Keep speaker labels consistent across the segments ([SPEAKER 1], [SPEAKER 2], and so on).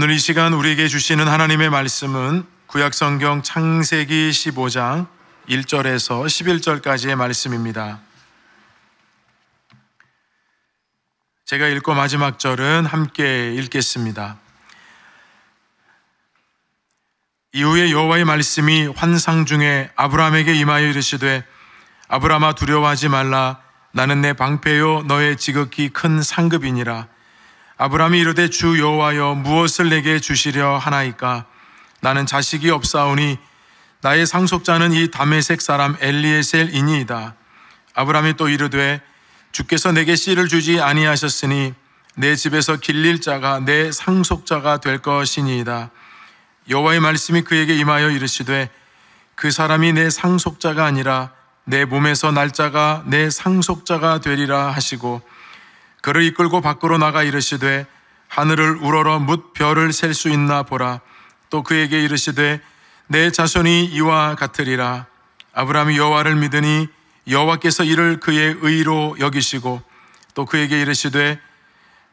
[SPEAKER 1] 오늘 이 시간 우리에게 주시는 하나님의 말씀은 구약성경 창세기 15장 1절에서 11절까지의 말씀입니다. 제가 읽고 마지막 절은 함께 읽겠습니다. 이후에 여호와의 말씀이 환상 중에 아브라함에게 임하여 이르시되 아브라함아 두려워하지 말라. 나는 내 방패요 너의 지극히 큰 상급이니라. 아브라함이 이르되 주 여호와여 무엇을 내게 주시려 하나이까? 나는 자식이 없사오니 나의 상속자는 이 다메섹 사람 엘리에셀이니이다. 아브라함이 또 이르되 주께서 내게 씨를 주지 아니하셨으니 내 집에서 길릴 자가 내 상속자가 될 것이니이다. 여호와의 말씀이 그에게 임하여 이르시되 그 사람이 내 상속자가 아니라 내 몸에서 날 자가 내 상속자가 되리라 하시고 그를 이끌고 밖으로 나가 이르시되 하늘을 우러러 뭇 별을 셀 수 있나 보라. 또 그에게 이르시되 내 자손이 이와 같으리라. 아브라함이 여호와를 믿으니 여호와께서 이를 그의 의로 여기시고 또 그에게 이르시되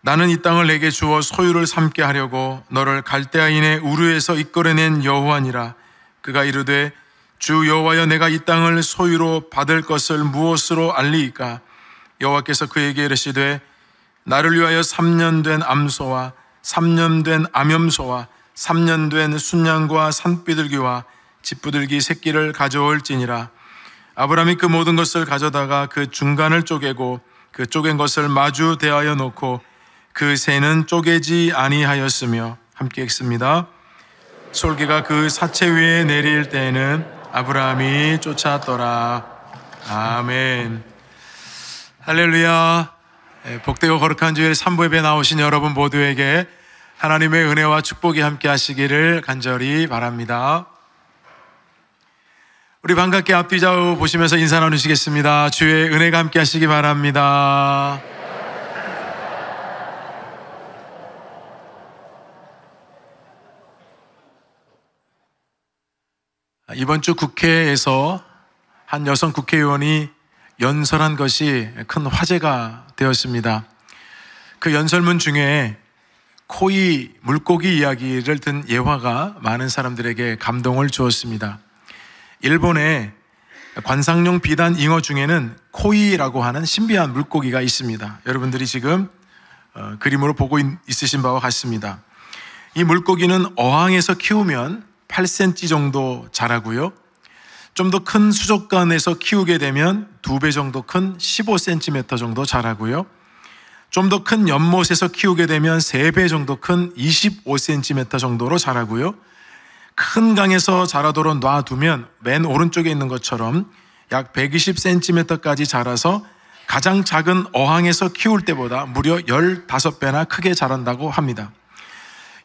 [SPEAKER 1] 나는 이 땅을 내게 주어 소유를 삼게 하려고 너를 갈대아인의 우르에서 이끌어낸 여호와니라. 그가 이르되 주 여호와여 내가 이 땅을 소유로 받을 것을 무엇으로 알리이까? 여호와께서 그에게 이르시되 나를 위하여 3년 된 암소와 3년 된 암염소와 3년 된 순양과 산비둘기와 집부들기 새끼를 가져올지니라. 아브라함이 그 모든 것을 가져다가 그 중간을 쪼개고 그 쪼갠 것을 마주 대하여 놓고 그 새는 쪼개지 아니하였으며. 함께 읽습니다. 솔기가 그 사체 위에 내릴 때에는 아브라함이 쫓아왔더라. 아멘. 할렐루야. 복되고 거룩한 주일 3부 예배 나오신 여러분 모두에게 하나님의 은혜와 축복이 함께 하시기를 간절히 바랍니다. 우리 반갑게 앞뒤 좌우 보시면서 인사 나누시겠습니다. 주의 은혜가 함께 하시기 바랍니다. 이번 주 국회에서 한 여성 국회의원이 연설한 것이 큰 화제가 되었습니다. 그 연설문 중에 코이 물고기 이야기를 든 예화가 많은 사람들에게 감동을 주었습니다. 일본의 관상용 비단 잉어 중에는 코이라고 하는 신비한 물고기가 있습니다. 여러분들이 지금 그림으로 보고 있으신 바와 같습니다. 이 물고기는 어항에서 키우면 8cm 정도 자라고요. 좀 더 큰 수족관에서 키우게 되면 2배 정도 큰 15cm 정도 자라고요. 좀 더 큰 연못에서 키우게 되면 3배 정도 큰 25cm 정도로 자라고요. 큰 강에서 자라도록 놔두면 맨 오른쪽에 있는 것처럼 약 120cm까지 자라서 가장 작은 어항에서 키울 때보다 무려 15배나 크게 자란다고 합니다.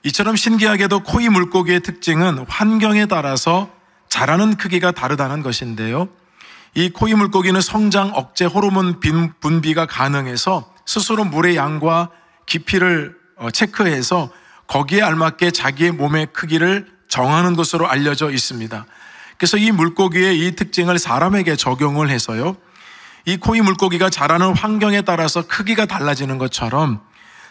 [SPEAKER 1] 이처럼 신기하게도 코이 물고기의 특징은 환경에 따라서 자라는 크기가 다르다는 것인데요. 이 코이 물고기는 성장 억제 호르몬 분비가 가능해서 스스로 물의 양과 깊이를 체크해서 거기에 알맞게 자기의 몸의 크기를 정하는 것으로 알려져 있습니다. 그래서 이 물고기의 이 특징을 사람에게 적용을 해서요, 이 코이 물고기가 자라는 환경에 따라서 크기가 달라지는 것처럼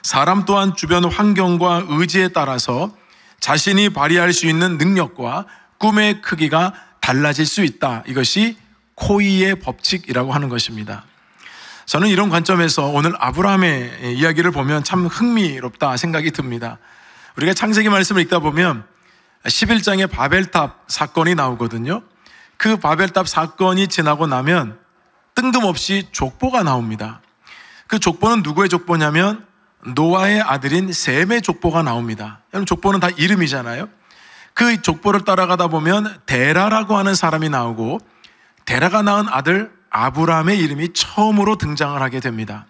[SPEAKER 1] 사람 또한 주변 환경과 의지에 따라서 자신이 발휘할 수 있는 능력과 꿈의 크기가 달라질 수 있다. 이것이 코이의 법칙이라고 하는 것입니다. 저는 이런 관점에서 오늘 아브라함의 이야기를 보면 참 흥미롭다 생각이 듭니다. 우리가 창세기 말씀을 읽다 보면 11장에 바벨탑 사건이 나오거든요. 그 바벨탑 사건이 지나고 나면 뜬금없이 족보가 나옵니다. 그 족보는 누구의 족보냐면 노아의 아들인 셈의 족보가 나옵니다. 여러분, 족보는 다 이름이잖아요. 그 족보를 따라가다 보면 데라라고 하는 사람이 나오고 데라가 낳은 아들 아브라함의 이름이 처음으로 등장을 하게 됩니다.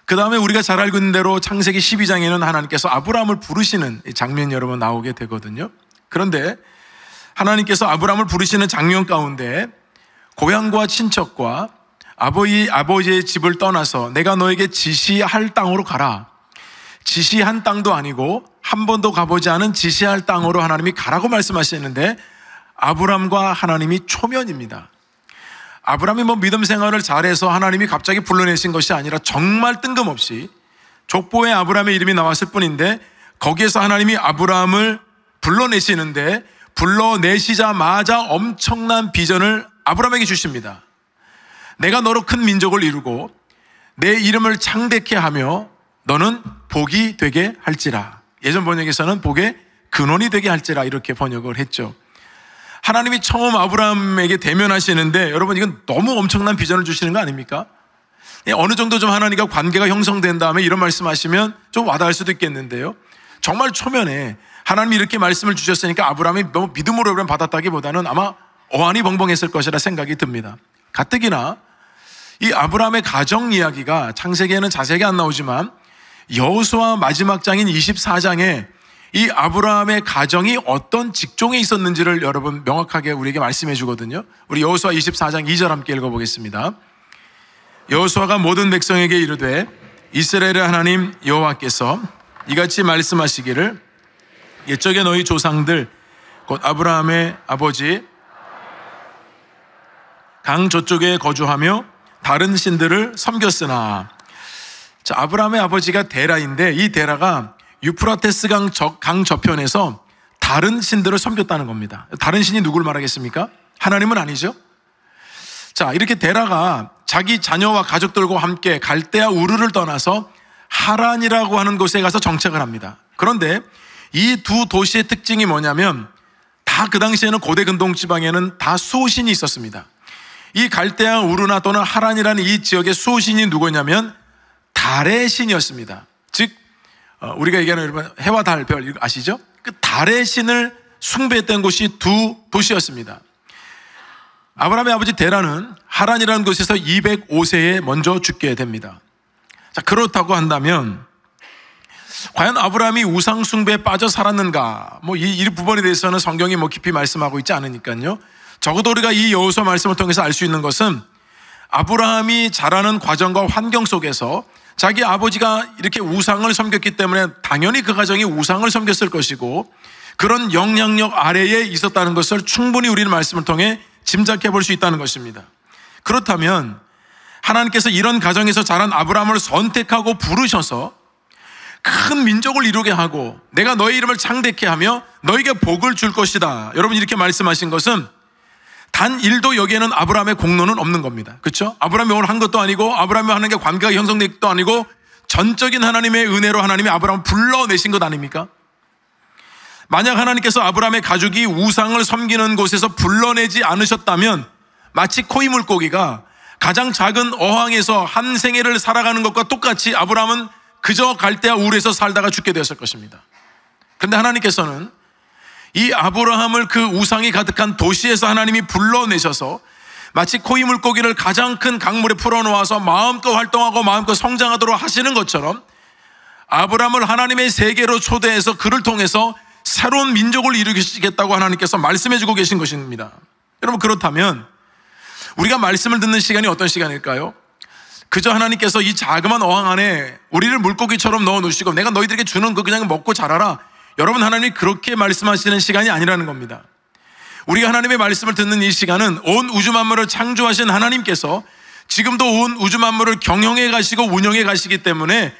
[SPEAKER 1] 그 다음에 우리가 잘 알고 있는 대로 창세기 12장에는 하나님께서 아브라함을 부르시는 장면이 여러분 나오게 되거든요. 그런데 하나님께서 아브라함을 부르시는 장면 가운데 고향과 친척과 아버지의 집을 떠나서 내가 너에게 지시할 땅으로 가라. 지시한 땅도 아니고 한 번도 가보지 않은 지시할 땅으로 하나님이 가라고 말씀하시는데 아브라함과 하나님이 초면입니다. 아브라함이 믿음 생활을 잘해서 하나님이 갑자기 불러내신 것이 아니라 정말 뜬금없이 족보에 아브라함의 이름이 나왔을 뿐인데 거기에서 하나님이 아브라함을 불러내시는데 불러내시자마자 엄청난 비전을 아브라함에게 주십니다. 내가 너로 큰 민족을 이루고 내 이름을 창대케 하며 너는 복이 되게 할지라. 예전 번역에서는 복의 근원이 되게 할지라 이렇게 번역을 했죠. 하나님이 처음 아브라함에게 대면하시는데 여러분 이건 너무 엄청난 비전을 주시는 거 아닙니까? 어느 정도 좀 하나님과 관계가 형성된 다음에 이런 말씀하시면 좀 와닿을 수도 있겠는데요. 정말 초면에 하나님이 이렇게 말씀을 주셨으니까 아브라함이 너무 믿음으로 받았다기보다는 아마 어안이 벙벙했을 것이라 생각이 듭니다. 가뜩이나 이 아브라함의 가정 이야기가 창세기에는 자세하게 안 나오지만 여호수아 마지막 장인 24장에 이 아브라함의 가정이 어떤 직종에 있었는지를 여러분 명확하게 우리에게 말씀해 주거든요. 우리 여호수아 24장 2절 함께 읽어보겠습니다. 여호수아가 모든 백성에게 이르되 이스라엘의 하나님 여호와께서 이같이 말씀하시기를 옛적에 너희 조상들 곧 아브라함의 아버지 강 저쪽에 거주하며 다른 신들을 섬겼으나. 자, 아브라함의 아버지가 데라인데 이 데라가 유프라테스 강 저편에서 다른 신들을 섬겼다는 겁니다. 다른 신이 누굴 말하겠습니까? 하나님은 아니죠. 자, 이렇게 데라가 자기 자녀와 가족들과 함께 갈대아 우르를 떠나서 하란이라고 하는 곳에 가서 정착을 합니다. 그런데 이 두 도시의 특징이 뭐냐면 다 그 당시에는 고대 근동 지방에는 다 수호신이 있었습니다. 이 갈대아 우르나 또는 하란이라는 이 지역의 수호신이 누구냐면 달의 신이었습니다. 즉 우리가 얘기하는 여러분 해와 달, 별 아시죠? 그 달의 신을 숭배했던 곳이 두 도시였습니다. 아브라함의 아버지 데라는 하란이라는 곳에서 205세에 먼저 죽게 됩니다. 자, 그렇다고 한다면 과연 아브라함이 우상 숭배에 빠져 살았는가? 이 부분에 대해서는 성경이 깊이 말씀하고 있지 않으니까요. 적어도 우리가 이 여호수아 말씀을 통해서 알 수 있는 것은 아브라함이 자라는 과정과 환경 속에서 자기 아버지가 이렇게 우상을 섬겼기 때문에 당연히 그 가정이 우상을 섬겼을 것이고 그런 영향력 아래에 있었다는 것을 충분히 우리는 말씀을 통해 짐작해 볼 수 있다는 것입니다. 그렇다면 하나님께서 이런 가정에서 자란 아브라함을 선택하고 부르셔서 큰 민족을 이루게 하고 내가 너의 이름을 창대케 하며 너에게 복을 줄 것이다. 여러분 이렇게 말씀하신 것은 단 1도 여기에는 아브라함의 공로는 없는 겁니다. 그렇죠? 아브라함이 오늘 한 것도 아니고 아브라함이 하나님과 관계가 형성된 것도 아니고 전적인 하나님의 은혜로 하나님이 아브라함을 불러내신 것 아닙니까? 만약 하나님께서 아브라함의 가족이 우상을 섬기는 곳에서 불러내지 않으셨다면 마치 코이 물고기가 가장 작은 어항에서 한 생애를 살아가는 것과 똑같이 아브라함은 그저 갈대아 우르에서 살다가 죽게 되었을 것입니다. 그런데 하나님께서는 이 아브라함을 그 우상이 가득한 도시에서 하나님이 불러내셔서 마치 코이 물고기를 가장 큰 강물에 풀어놓아서 마음껏 활동하고 마음껏 성장하도록 하시는 것처럼 아브라함을 하나님의 세계로 초대해서 그를 통해서 새로운 민족을 이루시겠다고 하나님께서 말씀해주고 계신 것입니다. 여러분 그렇다면 우리가 말씀을 듣는 시간이 어떤 시간일까요? 그저 하나님께서 이 자그마한 어항 안에 우리를 물고기처럼 넣어놓으시고 내가 너희들에게 주는 거 그냥 먹고 자라라. 여러분 하나님이 그렇게 말씀하시는 시간이 아니라는 겁니다. 우리가 하나님의 말씀을 듣는 이 시간은 온 우주 만물을 창조하신 하나님께서 지금도 온 우주 만물을 경영해 가시고 운영해 가시기 때문에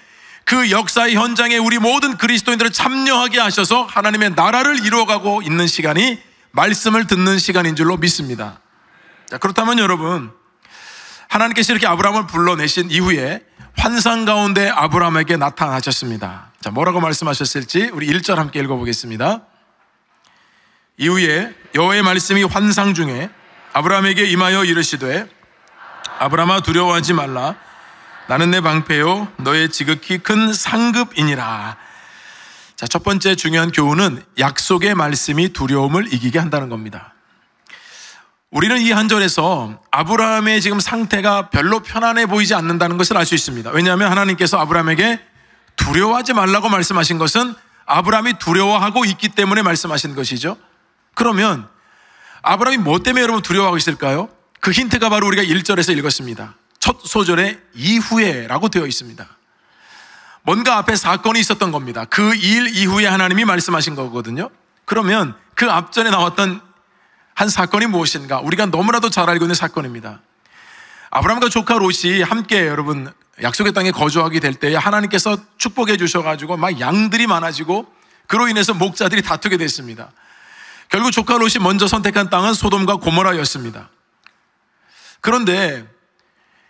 [SPEAKER 1] 그 역사의 현장에 우리 모든 그리스도인들을 참여하게 하셔서 하나님의 나라를 이루어가고 있는 시간이 말씀을 듣는 시간인 줄로 믿습니다. 자, 그렇다면 여러분 하나님께서 이렇게 아브라함을 불러내신 이후에 환상 가운데 아브라함에게 나타나셨습니다. 자, 뭐라고 말씀하셨을지 우리 1절 함께 읽어보겠습니다. 이후에 여호와의 말씀이 환상 중에 아브라함에게 임하여 이르시되 아브라함아 두려워하지 말라. 나는 내 방패요 너의 지극히 큰 상급이니라. 자, 첫 번째 중요한 교훈은 약속의 말씀이 두려움을 이기게 한다는 겁니다. 우리는 이 한 절에서 아브라함의 지금 상태가 별로 편안해 보이지 않는다는 것을 알 수 있습니다. 왜냐하면 하나님께서 아브라함에게 두려워하지 말라고 말씀하신 것은 아브라함이 두려워하고 있기 때문에 말씀하신 것이죠. 그러면 아브라함이 뭐 때문에 여러분 두려워하고 있을까요? 그 힌트가 바로 우리가 1절에서 읽었습니다. 첫 소절에 이후에 라고 되어 있습니다. 뭔가 앞에 사건이 있었던 겁니다. 그 일 이후에 하나님이 말씀하신 거거든요. 그러면 그 앞전에 나왔던 한 사건이 무엇인가? 우리가 너무나도 잘 알고 있는 사건입니다. 아브라함과 조카 롯이 함께 여러분 약속의 땅에 거주하게 될 때에 하나님께서 축복해 주셔가지고 막 양들이 많아지고 그로 인해서 목자들이 다투게 됐습니다. 결국 조카 롯이 먼저 선택한 땅은 소돔과 고모라였습니다. 그런데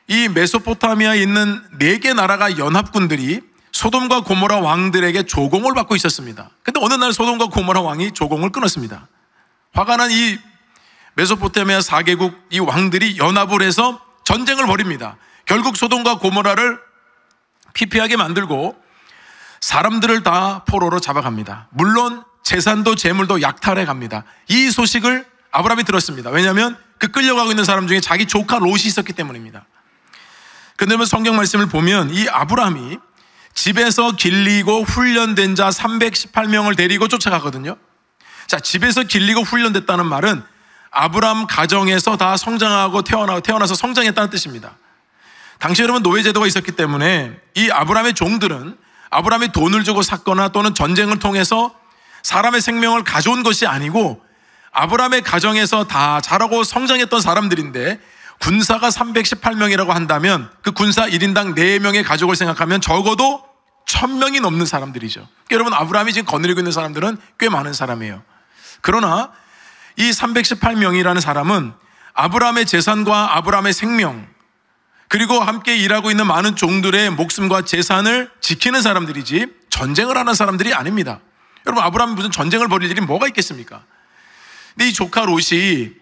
[SPEAKER 1] 이 메소포타미아에 있는 4개 나라가 연합군들이 소돔과 고모라 왕들에게 조공을 받고 있었습니다. 근데 어느 날 소돔과 고모라 왕이 조공을 끊었습니다. 화가 난 이 메소포타미아 4개국 이 왕들이 연합을 해서 전쟁을 벌입니다. 결국 소돔과 고모라를 피폐하게 만들고 사람들을 다 포로로 잡아갑니다. 물론 재산도 재물도 약탈해 갑니다. 이 소식을 아브라함이 들었습니다. 왜냐하면 그 끌려가고 있는 사람 중에 자기 조카 롯이 있었기 때문입니다. 그런데 성경 말씀을 보면 이 아브라함이 집에서 길리고 훈련된 자 318명을 데리고 쫓아가거든요. 자, 집에서 길리고 훈련됐다는 말은 아브라함 가정에서 다 성장하고 태어나서 성장했다는 뜻입니다. 당시 여러분 노예제도가 있었기 때문에 이 아브라함의 종들은 아브라함이 돈을 주고 샀거나 또는 전쟁을 통해서 사람의 생명을 가져온 것이 아니고 아브라함의 가정에서 다 자라고 성장했던 사람들인데 군사가 318명이라고 한다면 그 군사 1인당 4명의 가족을 생각하면 적어도 1000명이 넘는 사람들이죠. 여러분 아브라함이 지금 거느리고 있는 사람들은 꽤 많은 사람이에요. 그러나 이 318명이라는 사람은 아브라함의 재산과 아브라함의 생명 그리고 함께 일하고 있는 많은 종들의 목숨과 재산을 지키는 사람들이지 전쟁을 하는 사람들이 아닙니다. 여러분 아브라함이 무슨 전쟁을 벌일 일이 뭐가 있겠습니까? 근데 이 조카 롯이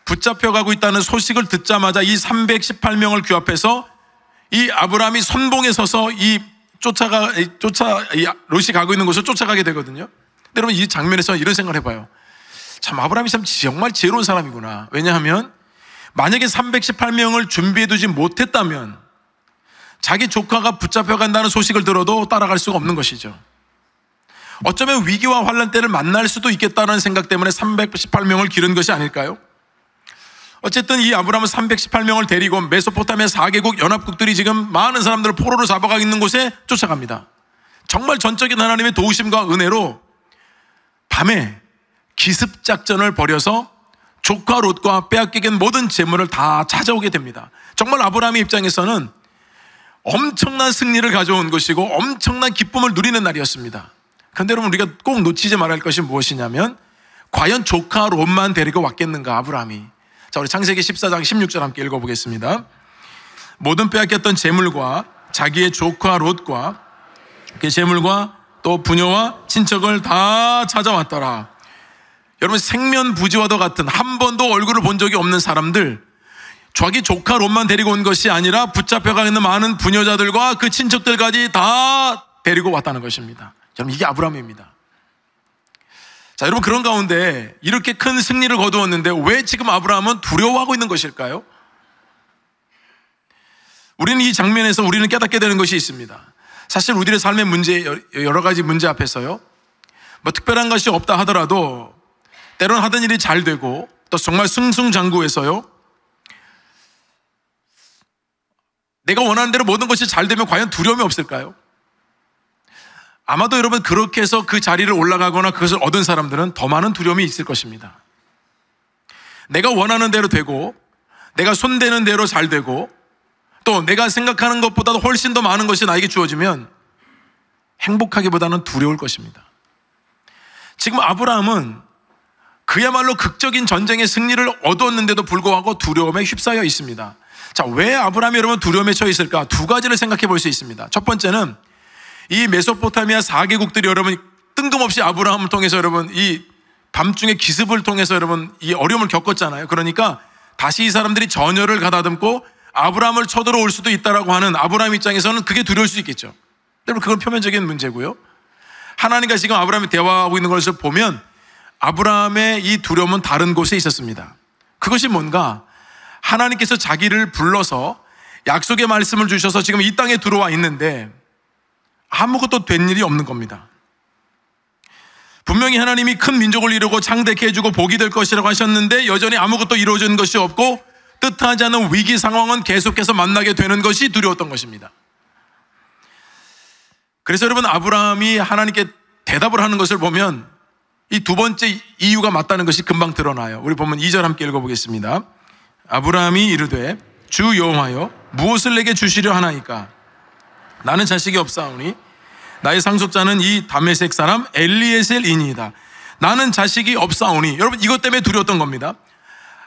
[SPEAKER 1] 붙잡혀가고 있다는 소식을 듣자마자 이 318명을 규합해서 이 아브라함이 선봉에 서서 롯이 가고 있는 곳을 쫓아가게 되거든요. 근데 여러분 이 장면에서 이런 생각을 해봐요. 참 아브라함이 참 정말 지혜로운 사람이구나. 왜냐하면 만약에 318명을 준비해두지 못했다면 자기 조카가 붙잡혀간다는 소식을 들어도 따라갈 수가 없는 것이죠. 어쩌면 위기와 환난 때를 만날 수도 있겠다는 생각 때문에 318명을 기른 것이 아닐까요? 어쨌든 이 아브라함은 318명을 데리고 메소포타미아 4개국 연합국들이 지금 많은 사람들을 포로로 잡아가 있는 곳에 쫓아갑니다. 정말 전적인 하나님의 도우심과 은혜로 밤에 기습작전을 벌여서 조카 롯과 빼앗기긴 모든 재물을 다 찾아오게 됩니다. 정말 아브라함의 입장에서는 엄청난 승리를 가져온 것이고 엄청난 기쁨을 누리는 날이었습니다. 그런데 여러분 우리가 꼭 놓치지 말아야 할 것이 무엇이냐면 과연 조카 롯만 데리고 왔겠는가 아브라함이. 자, 우리 창세기 14장 16절 함께 읽어보겠습니다. 모든 빼앗겼던 재물과 자기의 조카 롯과 그 재물과 또 부녀와 친척을 다 찾아왔더라. 여러분 생면부지와도 같은 한 번도 얼굴을 본 적이 없는 사람들 자기 조카 롯만 데리고 온 것이 아니라 붙잡혀가 있는 많은 부녀자들과 그 친척들까지 다 데리고 왔다는 것입니다. 여러분 이게 아브라함입니다. 자, 여러분 그런 가운데 이렇게 큰 승리를 거두었는데 왜 지금 아브라함은 두려워하고 있는 것일까요? 우리는 이 장면에서 우리는 깨닫게 되는 것이 있습니다. 사실 우리의 삶의 문제, 여러 가지 문제 앞에서요, 뭐 특별한 것이 없다 하더라도 때로는 하던 일이 잘 되고 또 정말 승승장구해서요, 내가 원하는 대로 모든 것이 잘 되면 과연 두려움이 없을까요? 아마도 여러분 그렇게 해서 그 자리를 올라가거나 그것을 얻은 사람들은 더 많은 두려움이 있을 것입니다. 내가 원하는 대로 되고 내가 손대는 대로 잘 되고 또 내가 생각하는 것보다도 훨씬 더 많은 것이 나에게 주어지면 행복하기보다는 두려울 것입니다. 지금 아브라함은 그야말로 극적인 전쟁의 승리를 얻었는데도 불구하고 두려움에 휩싸여 있습니다. 자, 왜 아브라함이 여러분 두려움에 처해 있을까? 두 가지를 생각해 볼 수 있습니다. 첫 번째는 이 메소포타미아 4개국들이 여러분 뜬금없이 아브라함을 통해서 여러분 이 밤중에 기습을 통해서 여러분 이 어려움을 겪었잖아요. 그러니까 다시 이 사람들이 전열을 가다듬고 아브라함을 쳐들어올 수도 있다라고 하는 아브라함 입장에서는 그게 두려울 수 있겠죠. 여러분 그건 표면적인 문제고요. 하나님과 지금 아브라함이 대화하고 있는 것을 보면 아브라함의 이 두려움은 다른 곳에 있었습니다. 그것이 뭔가 하나님께서 자기를 불러서 약속의 말씀을 주셔서 지금 이 땅에 들어와 있는데 아무것도 된 일이 없는 겁니다. 분명히 하나님이 큰 민족을 이루고 창대케 해주고 복이 될 것이라고 하셨는데 여전히 아무것도 이루어진 것이 없고 뜻하지 않은 위기 상황은 계속해서 만나게 되는 것이 두려웠던 것입니다. 그래서 여러분 아브라함이 하나님께 대답을 하는 것을 보면 이 두 번째 이유가 맞다는 것이 금방 드러나요. 우리 보면 2절 함께 읽어보겠습니다. 아브라함이 이르되 주 여호와여 무엇을 내게 주시려 하나이까? 나는 자식이 없사오니 나의 상속자는 이 다메섹 사람 엘리에셀이니이다. 나는 자식이 없사오니. 여러분, 이것 때문에 두려웠던 겁니다.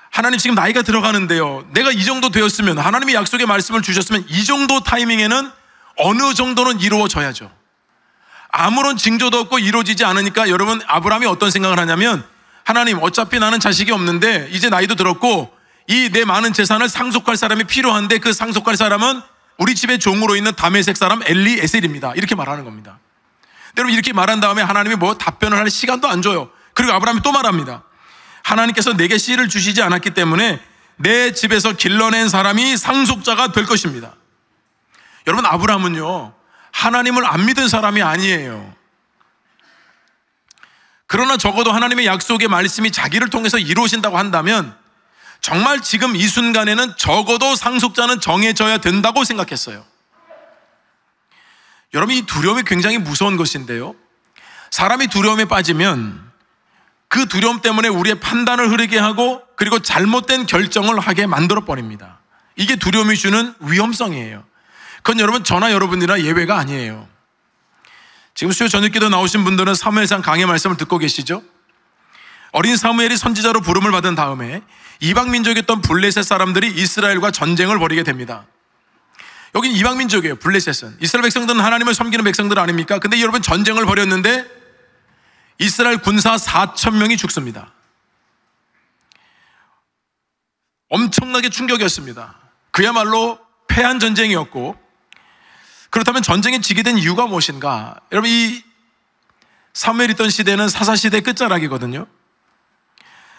[SPEAKER 1] 하나님, 지금 나이가 들어가는데요, 내가 이 정도 되었으면, 하나님이 약속의 말씀을 주셨으면 이 정도 타이밍에는 어느 정도는 이루어져야죠. 아무런 징조도 없고 이루어지지 않으니까 여러분, 아브라함이 어떤 생각을 하냐면, 하나님, 어차피 나는 자식이 없는데 이제 나이도 들었고 이 내 많은 재산을 상속할 사람이 필요한데 그 상속할 사람은 우리 집의 종으로 있는 다메섹 사람 엘리에셀입니다. 이렇게 말하는 겁니다. 여러분, 이렇게 말한 다음에 하나님이 뭐 답변을 할 시간도 안 줘요. 그리고 아브라함이 또 말합니다. 하나님께서 내게 씨를 주시지 않았기 때문에 내 집에서 길러낸 사람이 상속자가 될 것입니다. 여러분, 아브라함은요, 하나님을 안 믿은 사람이 아니에요. 그러나 적어도 하나님의 약속의 말씀이 자기를 통해서 이루어진다고 한다면 정말 지금 이 순간에는 적어도 상속자는 정해져야 된다고 생각했어요. 여러분, 이 두려움이 굉장히 무서운 것인데요, 사람이 두려움에 빠지면 그 두려움 때문에 우리의 판단을 흐르게 하고 그리고 잘못된 결정을 하게 만들어버립니다. 이게 두려움이 주는 위험성이에요. 그건 여러분, 저나 여러분이나 예외가 아니에요. 지금 수요 저녁기도 나오신 분들은 사무엘상 강의 말씀을 듣고 계시죠? 어린 사무엘이 선지자로 부름을 받은 다음에 이방 민족이었던 블레셋 사람들이 이스라엘과 전쟁을 벌이게 됩니다. 여긴 이방 민족이에요. 블레셋은 이스라엘 백성들은 하나님을 섬기는 백성들 아닙니까? 근데 여러분, 전쟁을 벌였는데 이스라엘 군사 4,000명이 죽습니다. 엄청나게 충격이었습니다. 그야말로 패한 전쟁이었고, 그렇다면 전쟁에 지게 된 이유가 무엇인가? 여러분, 이 사무엘 있던 시대는 사사시대 끝자락이거든요.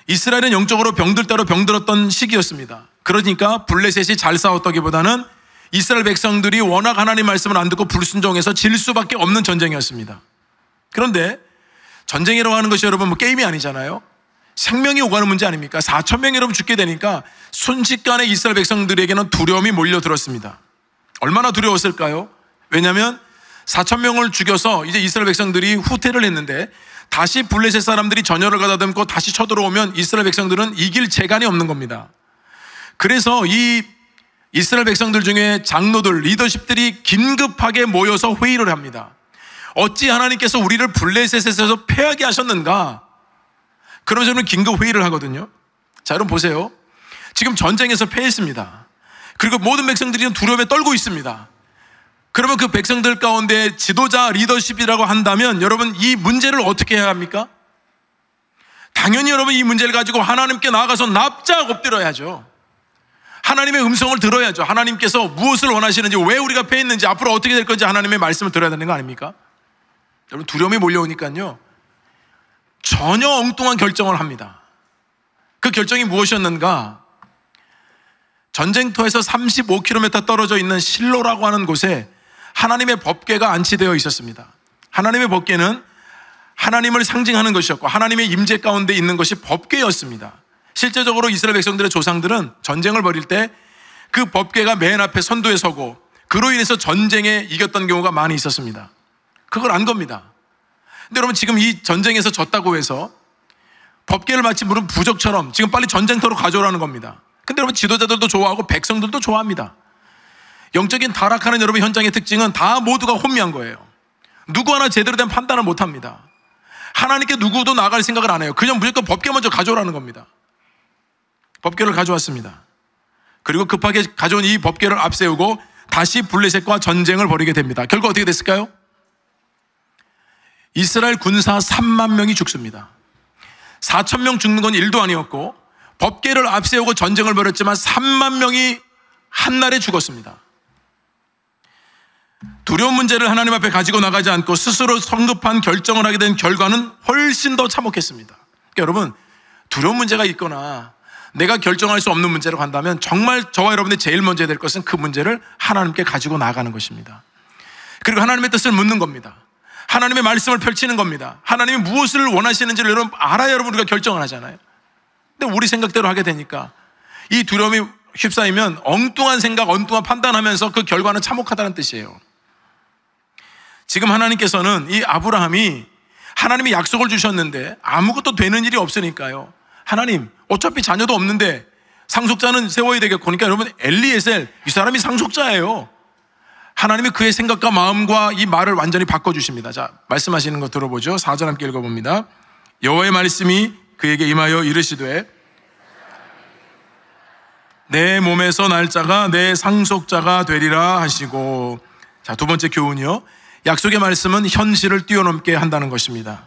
[SPEAKER 1] 이스라엘은 영적으로 병들대로 병들었던 시기였습니다. 그러니까 블레셋이 잘 싸웠다기보다는 이스라엘 백성들이 워낙 하나님 말씀을 안 듣고 불순종해서 질 수밖에 없는 전쟁이었습니다. 그런데 전쟁이라고 하는 것이 여러분 뭐 게임이 아니잖아요. 생명이 오가는 문제 아닙니까? 4,000명이 여러분 죽게 되니까 순식간에 이스라엘 백성들에게는 두려움이 몰려들었습니다. 얼마나 두려웠을까요? 왜냐하면 4,000명을 죽여서 이제 이스라엘 백성들이 후퇴를 했는데 다시 블레셋 사람들이 전열을 가다듬고 다시 쳐들어오면 이스라엘 백성들은 이길 재간이 없는 겁니다. 그래서 이 이스라엘 백성들 중에 장로들, 리더십들이 긴급하게 모여서 회의를 합니다. 어찌 하나님께서 우리를 블레셋에서 패하게 하셨는가? 그러면서 저는 긴급 회의를 하거든요. 자, 여러분 보세요. 지금 전쟁에서 패했습니다. 그리고 모든 백성들이 두려움에 떨고 있습니다. 그러면 그 백성들 가운데 지도자, 리더십이라고 한다면 여러분, 이 문제를 어떻게 해야 합니까? 당연히 여러분, 이 문제를 가지고 하나님께 나아가서 납작 엎드려야죠. 하나님의 음성을 들어야죠. 하나님께서 무엇을 원하시는지, 왜 우리가 패했는지, 앞으로 어떻게 될 건지 하나님의 말씀을 들어야 되는 거 아닙니까? 여러분, 두려움이 몰려오니까요, 전혀 엉뚱한 결정을 합니다. 그 결정이 무엇이었는가? 전쟁터에서 35km 떨어져 있는 실로라고 하는 곳에 하나님의 법궤가 안치되어 있었습니다. 하나님의 법궤는 하나님을 상징하는 것이었고 하나님의 임재 가운데 있는 것이 법궤였습니다. 실제적으로 이스라엘 백성들의 조상들은 전쟁을 벌일 때 그 법궤가 맨 앞에 선두에 서고 그로 인해서 전쟁에 이겼던 경우가 많이 있었습니다. 그걸 안 겁니다. 근데 여러분, 지금 이 전쟁에서 졌다고 해서 법궤를 마치 무슨 부적처럼 지금 빨리 전쟁터로 가져오라는 겁니다. 근데 여러분, 지도자들도 좋아하고 백성들도 좋아합니다. 영적인 타락하는 여러분 현장의 특징은 다 모두가 혼미한 거예요. 누구 하나 제대로 된 판단을 못합니다. 하나님께 누구도 나갈 생각을 안 해요. 그냥 무조건 법궤 먼저 가져오라는 겁니다. 법궤를 가져왔습니다. 그리고 급하게 가져온 이 법궤를 앞세우고 다시 블레셋과 전쟁을 벌이게 됩니다. 결과 어떻게 됐을까요? 이스라엘 군사 3만 명이 죽습니다. 4,000명 죽는 건 일도 아니었고 법궤를 앞세우고 전쟁을 벌였지만 3만 명이 한날에 죽었습니다. 두려운 문제를 하나님 앞에 가지고 나가지 않고 스스로 성급한 결정을 하게 된 결과는 훨씬 더 참혹했습니다. 그러니까 여러분, 두려운 문제가 있거나 내가 결정할 수 없는 문제로 간다면 정말 저와 여러분들이 제일 먼저 해야 될 것은 그 문제를 하나님께 가지고 나가는 것입니다. 그리고 하나님의 뜻을 묻는 겁니다. 하나님의 말씀을 펼치는 겁니다. 하나님이 무엇을 원하시는지를 여러분 알아야 여러분 우리가 결정을 하잖아요. 근데 우리 생각대로 하게 되니까 이 두려움이 휩싸이면 엉뚱한 생각, 엉뚱한 판단하면서 그 결과는 참혹하다는 뜻이에요. 지금 하나님께서는 이 아브라함이 하나님이 약속을 주셨는데 아무것도 되는 일이 없으니까요, 하나님 어차피 자녀도 없는데 상속자는 세워야 되겠고, 그러니까 여러분 엘리에셀 이 사람이 상속자예요. 하나님이 그의 생각과 마음과 이 말을 완전히 바꿔주십니다. 자, 말씀하시는 거 들어보죠. 4절 함께 읽어봅니다. 여호와의 말씀이 그에게 임하여 이르시되 내 몸에서 날짜가 내 상속자가 되리라 하시고. 자, 두 번째 교훈이요. 약속의 말씀은 현실을 뛰어넘게 한다는 것입니다.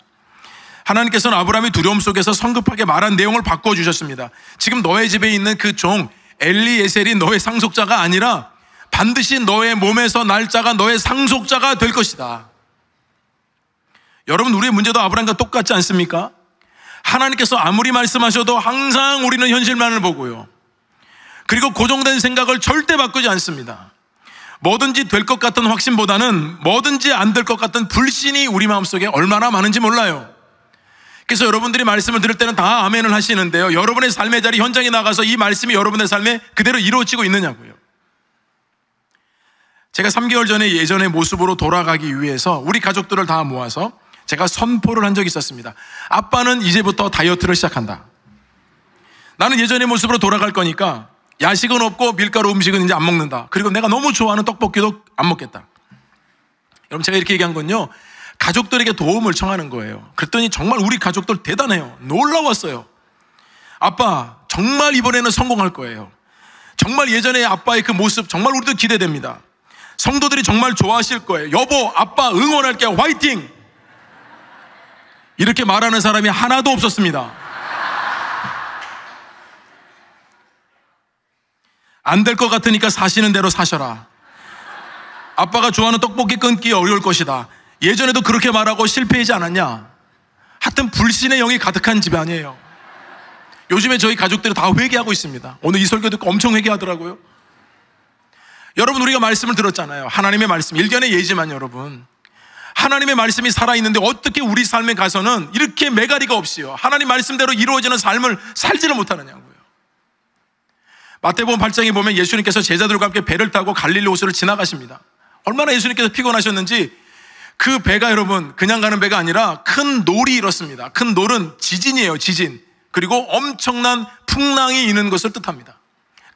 [SPEAKER 1] 하나님께서는 아브라함이 두려움 속에서 성급하게 말한 내용을 바꿔주셨습니다. 지금 너의 집에 있는 그 종 엘리에셀이 너의 상속자가 아니라 반드시 너의 몸에서 날짜가 너의 상속자가 될 것이다. 여러분, 우리의 문제도 아브라함과 똑같지 않습니까? 하나님께서 아무리 말씀하셔도 항상 우리는 현실만을 보고요, 그리고 고정된 생각을 절대 바꾸지 않습니다. 뭐든지 될 것 같은 확신보다는 뭐든지 안 될 것 같은 불신이 우리 마음속에 얼마나 많은지 몰라요. 그래서 여러분들이 말씀을 들을 때는 다 아멘을 하시는데요, 여러분의 삶의 자리 현장에 나가서 이 말씀이 여러분의 삶에 그대로 이루어지고 있느냐고요. 제가 3개월 전에 예전의 모습으로 돌아가기 위해서 우리 가족들을 다 모아서 제가 선포를 한 적이 있었습니다. 아빠는 이제부터 다이어트를 시작한다. 나는 예전의 모습으로 돌아갈 거니까 야식은 없고 밀가루 음식은 이제 안 먹는다. 그리고 내가 너무 좋아하는 떡볶이도 안 먹겠다. 여러분, 제가 이렇게 얘기한 건요, 가족들에게 도움을 청하는 거예요. 그랬더니 정말 우리 가족들 대단해요. 놀라웠어요. 아빠, 정말 이번에는 성공할 거예요. 정말 예전에 아빠의 그 모습 정말 우리도 기대됩니다. 성도들이 정말 좋아하실 거예요. 여보, 아빠 응원할게요. 화이팅! 이렇게 말하는 사람이 하나도 없었습니다. 안 될 것 같으니까 사시는 대로 사셔라. 아빠가 좋아하는 떡볶이 끊기 어려울 것이다. 예전에도 그렇게 말하고 실패하지 않았냐? 하여튼 불신의 영이 가득한 집안이에요. 요즘에 저희 가족들이 다 회개하고 있습니다. 오늘 이 설교 듣고 엄청 회개하더라고요. 여러분, 우리가 말씀을 들었잖아요. 하나님의 말씀, 일견의 예지만 여러분, 하나님의 말씀이 살아있는데 어떻게 우리 삶에 가서는 이렇게 매가리가 없이요, 하나님 말씀대로 이루어지는 삶을 살지를 못하느냐고요. 마태복음 8장에 보면 예수님께서 제자들과 함께 배를 타고 갈릴리 호수를 지나가십니다. 얼마나 예수님께서 피곤하셨는지 그 배가 여러분 그냥 가는 배가 아니라 큰 놀이 일었습니다. 큰 놀은 지진이에요, 지진. 그리고 엄청난 풍랑이 있는 것을 뜻합니다.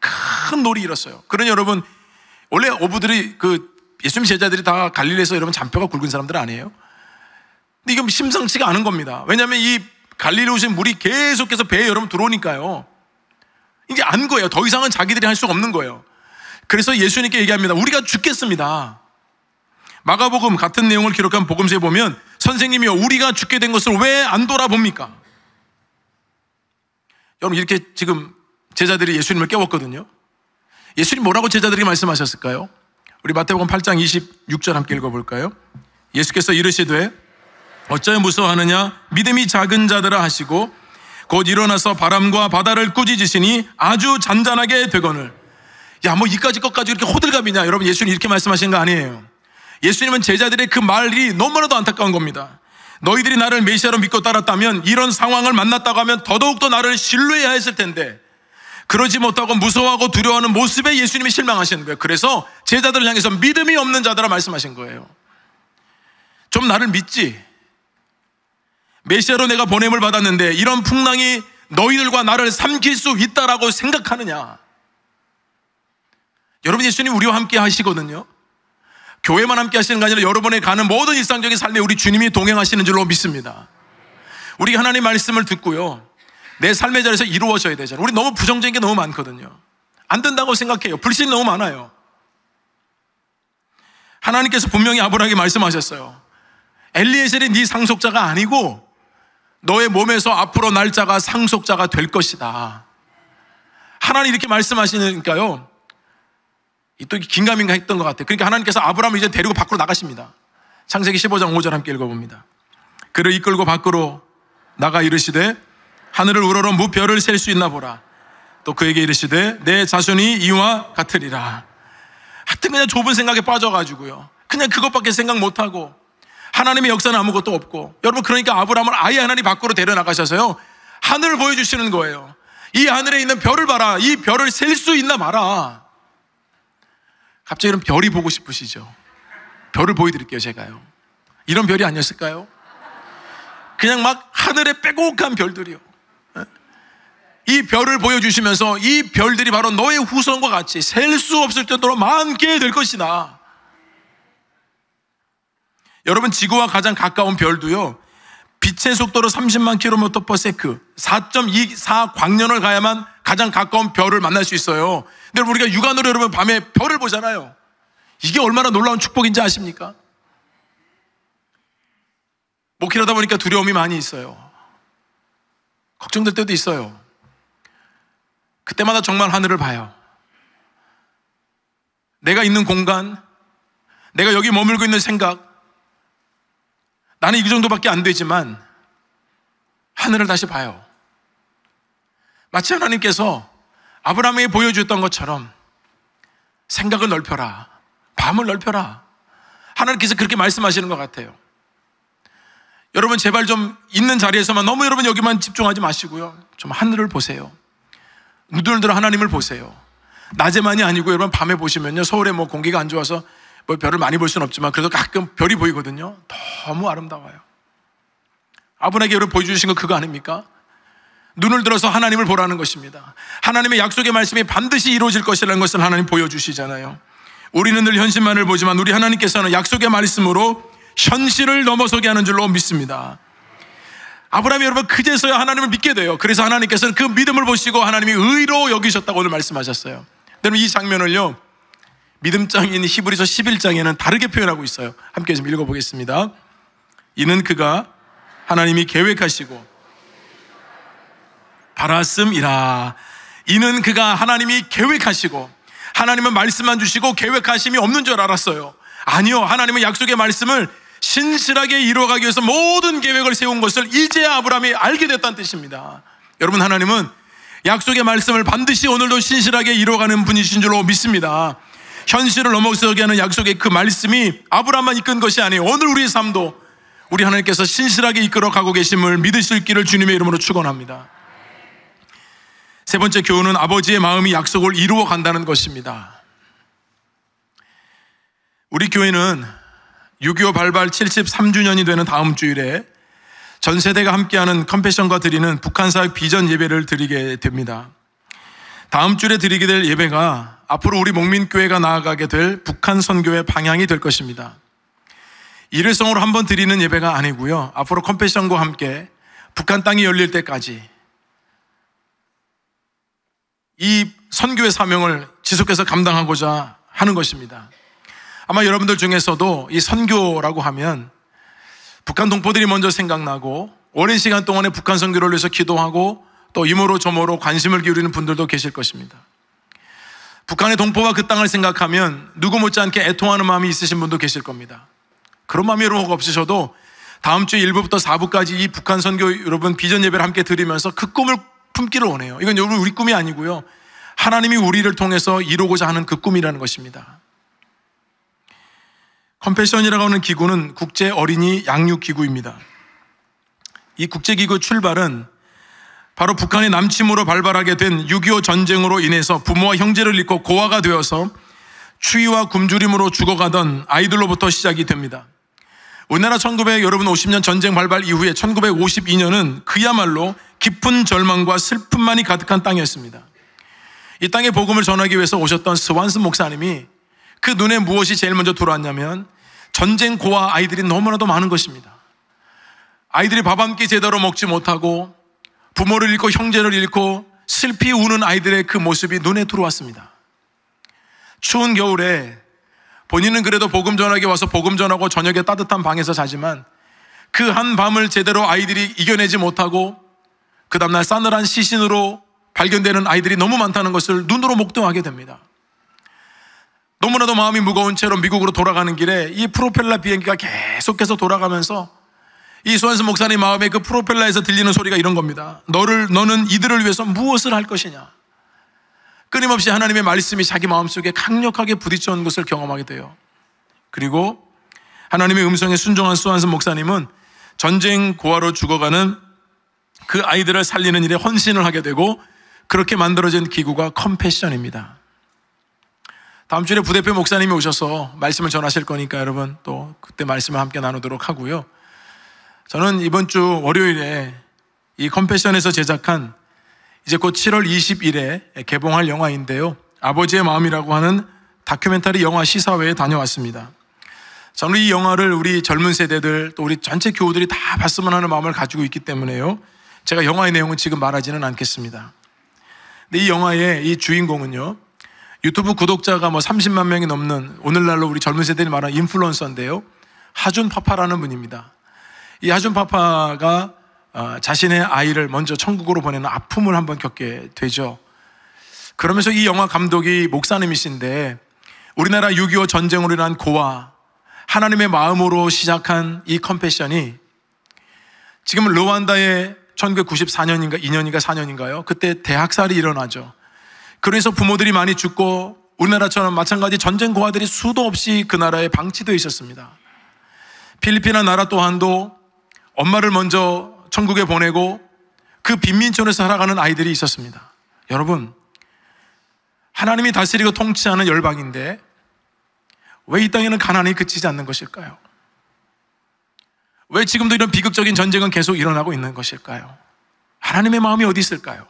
[SPEAKER 1] 큰 놀이 일었어요. 그러니 여러분, 원래 어부들이 예수님 제자들이 다 갈릴리에서 여러분 잔뼈가 굵은 사람들 아니에요? 근데 이건 심상치가 않은 겁니다. 왜냐하면 이 갈릴리 호수에 물이 계속해서 배에 여러분 들어오니까요, 이제 안 거예요. 더 이상은 자기들이 할 수가 없는 거예요. 그래서 예수님께 얘기합니다. 우리가 죽겠습니다. 마가복음 같은 내용을 기록한 복음서에 보면 선생님이요, 우리가 죽게 된 것을 왜 안 돌아봅니까? 여러분, 이렇게 지금 제자들이 예수님을 깨웠거든요. 예수님 뭐라고 제자들에게 말씀하셨을까요? 우리 마태복음 8장 26절 함께 읽어볼까요? 예수께서 이르시되 어찌하여 무서워하느냐, 믿음이 작은 자들아 하시고 곧 일어나서 바람과 바다를 꾸짖으시니 아주 잔잔하게 되거늘. 야, 뭐 이까지 것까지 이렇게 호들갑이냐? 여러분, 예수님 이렇게 말씀하신 거 아니에요. 예수님은 제자들의 그 말이 너무나도 안타까운 겁니다. 너희들이 나를 메시아로 믿고 따랐다면, 이런 상황을 만났다고 하면 더더욱더 나를 신뢰해야 했을 텐데 그러지 못하고 무서워하고 두려워하는 모습에 예수님이 실망하시는 거예요. 그래서 제자들을 향해서 믿음이 없는 자들아 말씀하신 거예요. 좀 나를 믿지? 메시아로 내가 보냄을 받았는데 이런 풍랑이 너희들과 나를 삼킬 수 있다라고 생각하느냐? 여러분, 예수님 우리와 함께 하시거든요. 교회만 함께 하시는 게 아니라 여러분의 가는 모든 일상적인 삶에 우리 주님이 동행하시는 줄로 믿습니다. 우리 하나님의 말씀을 듣고요, 내 삶의 자리에서 이루어져야 되잖아요. 우리 너무 부정적인 게 너무 많거든요. 안 된다고 생각해요. 불신이 너무 많아요. 하나님께서 분명히 아브라함에게 말씀하셨어요. 엘리에셀이 네 상속자가 아니고 너의 몸에서 앞으로 날짜가 상속자가 될 것이다. 하나님 이렇게 말씀하시니까요, 또 긴가민가 했던 것 같아요. 그러니까 하나님께서 아브라함을 이제 데리고 밖으로 나가십니다. 창세기 15장 5절 함께 읽어봅니다. 그를 이끌고 밖으로 나가 이르시되 하늘을 우러러 무별을 셀 수 있나 보라. 또 그에게 이르시되 내 자손이 이와 같으리라. 하여튼 그냥 좁은 생각에 빠져가지고요, 그냥 그것밖에 생각 못하고 하나님의 역사는 아무것도 없고. 여러분, 그러니까 아브라함을 아예 하나님 밖으로 데려나가셔서요, 하늘을 보여주시는 거예요. 이 하늘에 있는 별을 봐라. 이 별을 셀 수 있나 봐라. 갑자기 이런 별이 보고 싶으시죠? 별을 보여드릴게요, 제가요. 이런 별이 아니었을까요? 그냥 막 하늘에 빼곡한 별들이요. 이 별을 보여주시면서 이 별들이 바로 너의 후손과 같이 셀 수 없을 정도로 많게 될 것이다. 여러분, 지구와 가장 가까운 별도요, 빛의 속도로 30만 km/s 4.24 광년을 가야만 가장 가까운 별을 만날 수 있어요. 근데 우리가 육안으로 여러분 밤에 별을 보잖아요. 이게 얼마나 놀라운 축복인지 아십니까? 목회하다 보니까 두려움이 많이 있어요. 걱정될 때도 있어요. 그때마다 정말 하늘을 봐요. 내가 있는 공간, 내가 여기 머물고 있는 생각, 나는 이 정도밖에 안 되지만 하늘을 다시 봐요. 마치 하나님께서 아브라함에게 보여주었던 것처럼 생각을 넓혀라, 밤을 넓혀라. 하나님께서 그렇게 말씀하시는 것 같아요. 여러분, 제발 좀 있는 자리에서만 너무 여러분 여기만 집중하지 마시고요, 좀 하늘을 보세요. 눈을 들어 하나님을 보세요. 낮에만이 아니고 여러분 밤에 보시면요, 서울에 뭐 공기가 안 좋아서 뭐 별을 많이 볼 수는 없지만 그래도 가끔 별이 보이거든요. 너무 아름다워요. 아브라함에게 여러분 보여주신 거 그거 아닙니까? 눈을 들어서 하나님을 보라는 것입니다. 하나님의 약속의 말씀이 반드시 이루어질 것이라는 것을 하나님 보여주시잖아요. 우리는 늘 현실만을 보지만 우리 하나님께서는 약속의 말씀으로 현실을 넘어서게 하는 줄로 믿습니다. 아브라함이 여러분 그제서야 하나님을 믿게 돼요. 그래서 하나님께서는 그 믿음을 보시고 하나님이 의로 여기셨다고 오늘 말씀하셨어요. 여러분, 이 장면을요, 믿음장인 히브리서 11장에는 다르게 표현하고 있어요. 함께 좀 읽어보겠습니다. 이는 그가 하나님이 계획하시고 바랐음이라. 이는 그가 하나님이 계획하시고, 하나님은 말씀만 주시고 계획하심이 없는 줄 알았어요. 아니요, 하나님은 약속의 말씀을 신실하게 이루어가기 위해서 모든 계획을 세운 것을 이제야 아브라함이 알게 됐다는 뜻입니다. 여러분, 하나님은 약속의 말씀을 반드시 오늘도 신실하게 이루어가는 분이신 줄로 믿습니다. 현실을 넘어서게 하는 약속의 그 말씀이 아브라함만 이끈 것이 아니에요. 오늘 우리의 삶도 우리 하나님께서 신실하게 이끌어가고 계심을 믿으실 길을 주님의 이름으로 축원합니다. 세 번째 교훈은 아버지의 마음이 약속을 이루어 간다는 것입니다. 우리 교회는 6.25 발발 73주년이 되는 다음 주일에 전 세대가 함께하는 컴패션과 드리는 북한사역 비전 예배를 드리게 됩니다. 다음 주에 드리게 될 예배가 앞으로 우리 목민교회가 나아가게 될 북한 선교의 방향이 될 것입니다. 일회성으로 한번 드리는 예배가 아니고요, 앞으로 컴패션과 함께 북한 땅이 열릴 때까지 이 선교의 사명을 지속해서 감당하고자 하는 것입니다. 아마 여러분들 중에서도 이 선교라고 하면 북한 동포들이 먼저 생각나고 오랜 시간 동안에 북한 선교를 위해서 기도하고 또 이모로 저모로 관심을 기울이는 분들도 계실 것입니다. 북한의 동포가 그 땅을 생각하면 누구 못지않게 애통하는 마음이 있으신 분도 계실 겁니다. 그런 마음이 여러분 없으셔도 다음 주 1부부터 4부까지 이 북한 선교 여러분 비전 예배를 함께 드리면서 그 꿈을 품기를 원해요. 이건 여러분 우리 꿈이 아니고요, 하나님이 우리를 통해서 이루고자 하는 그 꿈이라는 것입니다. 컴패션이라고 하는 기구는 국제 어린이 양육 기구입니다. 이 국제기구 출발은 바로 북한의 남침으로 발발하게 된 6.25 전쟁으로 인해서 부모와 형제를 잃고 고아가 되어서 추위와 굶주림으로 죽어가던 아이들로부터 시작이 됩니다. 우리나라 1950년 전쟁 발발 이후에 1952년은 그야말로 깊은 절망과 슬픔만이 가득한 땅이었습니다. 이 땅에 복음을 전하기 위해서 오셨던 스완슨 목사님이 그 눈에 무엇이 제일 먼저 들어왔냐면 전쟁 고아 아이들이 너무나도 많은 것입니다. 아이들이 밥 한 끼 제대로 먹지 못하고 부모를 잃고 형제를 잃고 슬피 우는 아이들의 그 모습이 눈에 들어왔습니다. 추운 겨울에 본인은 그래도 복음 전하기 와서 복음 전하고 저녁에 따뜻한 방에서 자지만 그 한 밤을 제대로 아이들이 이겨내지 못하고 그 다음날 싸늘한 시신으로 발견되는 아이들이 너무 많다는 것을 눈으로 목도하게 됩니다. 너무나도 마음이 무거운 채로 미국으로 돌아가는 길에 이 프로펠러 비행기가 계속해서 돌아가면서 이 스완슨 목사님 마음에 그 프로펠러에서 들리는 소리가 이런 겁니다. 너는 이들을 위해서 무엇을 할 것이냐. 끊임없이 하나님의 말씀이 자기 마음속에 강력하게 부딪혀온 것을 경험하게 돼요. 그리고 하나님의 음성에 순종한 스완슨 목사님은 전쟁 고아로 죽어가는 그 아이들을 살리는 일에 헌신을 하게 되고 그렇게 만들어진 기구가 컴패션입니다. 다음 주에 부대표 목사님이 오셔서 말씀을 전하실 거니까 여러분 또 그때 말씀을 함께 나누도록 하고요. 저는 이번 주 월요일에 이 컴패션에서 제작한 이제 곧 7월 20일에 개봉할 영화인데요, 아버지의 마음이라고 하는 다큐멘터리 영화 시사회에 다녀왔습니다. 저는 이 영화를 우리 젊은 세대들 또 우리 전체 교우들이 다 봤으면 하는 마음을 가지고 있기 때문에요, 제가 영화의 내용은 지금 말하지는 않겠습니다. 근데 이 영화의 이 주인공은요, 유튜브 구독자가 30만 명이 넘는 오늘날로 우리 젊은 세대들이 말하는 인플루언서인데요, 하준 파파라는 분입니다. 이 하준 파파가 자신의 아이를 먼저 천국으로 보내는 아픔을 한번 겪게 되죠. 그러면서 이 영화 감독이 목사님이신데, 우리나라 6.25 전쟁으로 인한 고아, 하나님의 마음으로 시작한 이 컴패션이 지금 르완다에 1994년인가 2년인가 4년인가요? 그때 대학살이 일어나죠. 그래서 부모들이 많이 죽고 우리나라처럼 마찬가지 전쟁 고아들이 수도 없이 그 나라에 방치되어 있었습니다. 필리핀 나라 또한도 엄마를 먼저 천국에 보내고 그 빈민촌에서 살아가는 아이들이 있었습니다. 여러분, 하나님이 다스리고 통치하는 열방인데 왜 이 땅에는 가난이 그치지 않는 것일까요? 왜 지금도 이런 비극적인 전쟁은 계속 일어나고 있는 것일까요? 하나님의 마음이 어디 있을까요?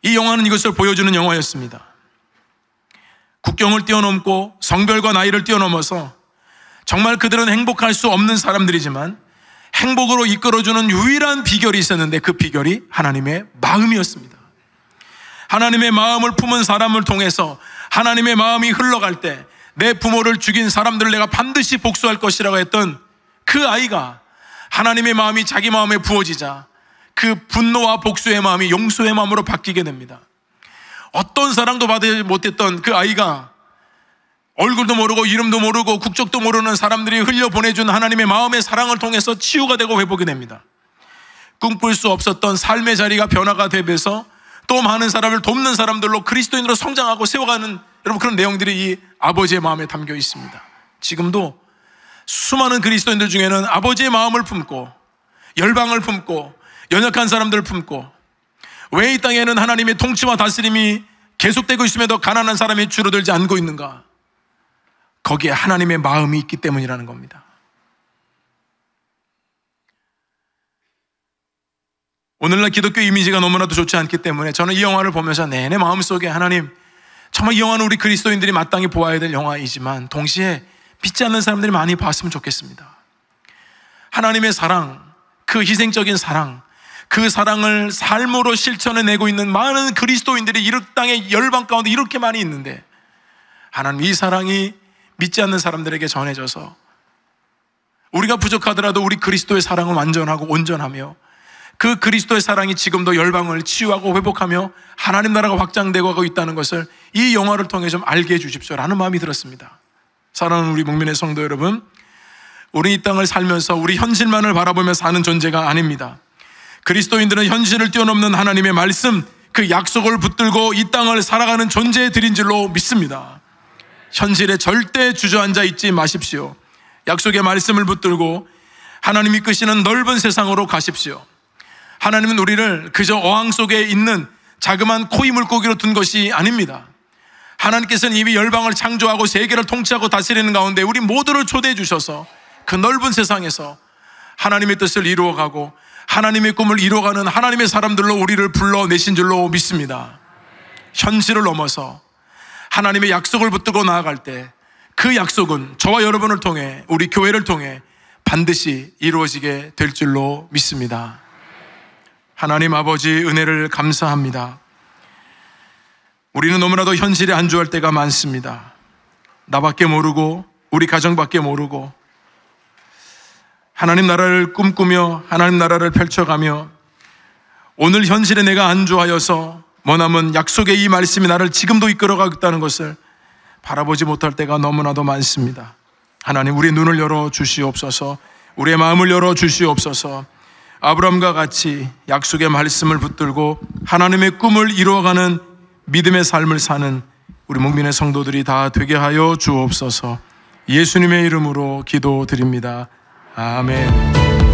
[SPEAKER 1] 이 영화는 이것을 보여주는 영화였습니다. 국경을 뛰어넘고 성별과 나이를 뛰어넘어서 정말 그들은 행복할 수 없는 사람들이지만 행복으로 이끌어주는 유일한 비결이 있었는데, 그 비결이 하나님의 마음이었습니다. 하나님의 마음을 품은 사람을 통해서 하나님의 마음이 흘러갈 때 내 부모를 죽인 사람들을 내가 반드시 복수할 것이라고 했던 그 아이가 하나님의 마음이 자기 마음에 부어지자 그 분노와 복수의 마음이 용서의 마음으로 바뀌게 됩니다. 어떤 사랑도 받지 못했던 그 아이가 얼굴도 모르고 이름도 모르고 국적도 모르는 사람들이 흘려보내준 하나님의 마음의 사랑을 통해서 치유가 되고 회복이 됩니다. 꿈꿀 수 없었던 삶의 자리가 변화가 되면서 또 많은 사람을 돕는 사람들로 그리스도인으로 성장하고 세워가는, 여러분, 그런 내용들이 이 아버지의 마음에 담겨 있습니다. 지금도 수많은 그리스도인들 중에는 아버지의 마음을 품고 열방을 품고 연약한 사람들을 품고, 왜 이 땅에는 하나님의 통치와 다스림이 계속되고 있음에도 가난한 사람이 줄어들지 않고 있는가? 거기에 하나님의 마음이 있기 때문이라는 겁니다. 오늘날 기독교 이미지가 너무나도 좋지 않기 때문에 저는 이 영화를 보면서 내내 마음속에, 하나님, 정말 이 영화는 우리 그리스도인들이 마땅히 보아야 될 영화이지만 동시에 믿지 않는 사람들이 많이 봤으면 좋겠습니다. 하나님의 사랑, 그 희생적인 사랑, 그 사랑을 삶으로 실천해내고 있는 많은 그리스도인들이 이 땅의 열방 가운데 이렇게 많이 있는데, 하나님, 이 사랑이 믿지 않는 사람들에게 전해져서 우리가 부족하더라도 우리 그리스도의 사랑은 완전하고 온전하며 그 그리스도의 사랑이 지금도 열방을 치유하고 회복하며 하나님 나라가 확장되고 하고 있다는 것을 이 영화를 통해 좀 알게 해주십시오라는 마음이 들었습니다. 사랑하는 우리 국민의 성도 여러분, 우리 이 땅을 살면서 우리 현실만을 바라보며 사는 존재가 아닙니다. 그리스도인들은 현실을 뛰어넘는 하나님의 말씀, 그 약속을 붙들고 이 땅을 살아가는 존재들인 줄로 믿습니다. 현실에 절대 주저앉아 있지 마십시오. 약속의 말씀을 붙들고 하나님이 이끄시는 넓은 세상으로 가십시오. 하나님은 우리를 그저 어항 속에 있는 자그마한 코이 물고기로 둔 것이 아닙니다. 하나님께서는 이미 열방을 창조하고 세계를 통치하고 다스리는 가운데 우리 모두를 초대해 주셔서 그 넓은 세상에서 하나님의 뜻을 이루어가고 하나님의 꿈을 이루어가는 하나님의 사람들로 우리를 불러내신 줄로 믿습니다. 현실을 넘어서 하나님의 약속을 붙들고 나아갈 때 그 약속은 저와 여러분을 통해, 우리 교회를 통해 반드시 이루어지게 될 줄로 믿습니다. 하나님 아버지, 은혜를 감사합니다. 우리는 너무나도 현실에 안주할 때가 많습니다. 나밖에 모르고 우리 가정밖에 모르고 하나님 나라를 꿈꾸며 하나님 나라를 펼쳐가며 오늘 현실에 내가 안주하여서 머나먼 약속의 이 말씀이 나를 지금도 이끌어가고 있다는 것을 바라보지 못할 때가 너무나도 많습니다. 하나님, 우리 눈을 열어 주시옵소서. 우리의 마음을 열어 주시옵소서. 아브라함과 같이 약속의 말씀을 붙들고 하나님의 꿈을 이루어가는 믿음의 삶을 사는 우리 목민의 성도들이 다 되게 하여 주옵소서. 예수님의 이름으로 기도드립니다. 아멘.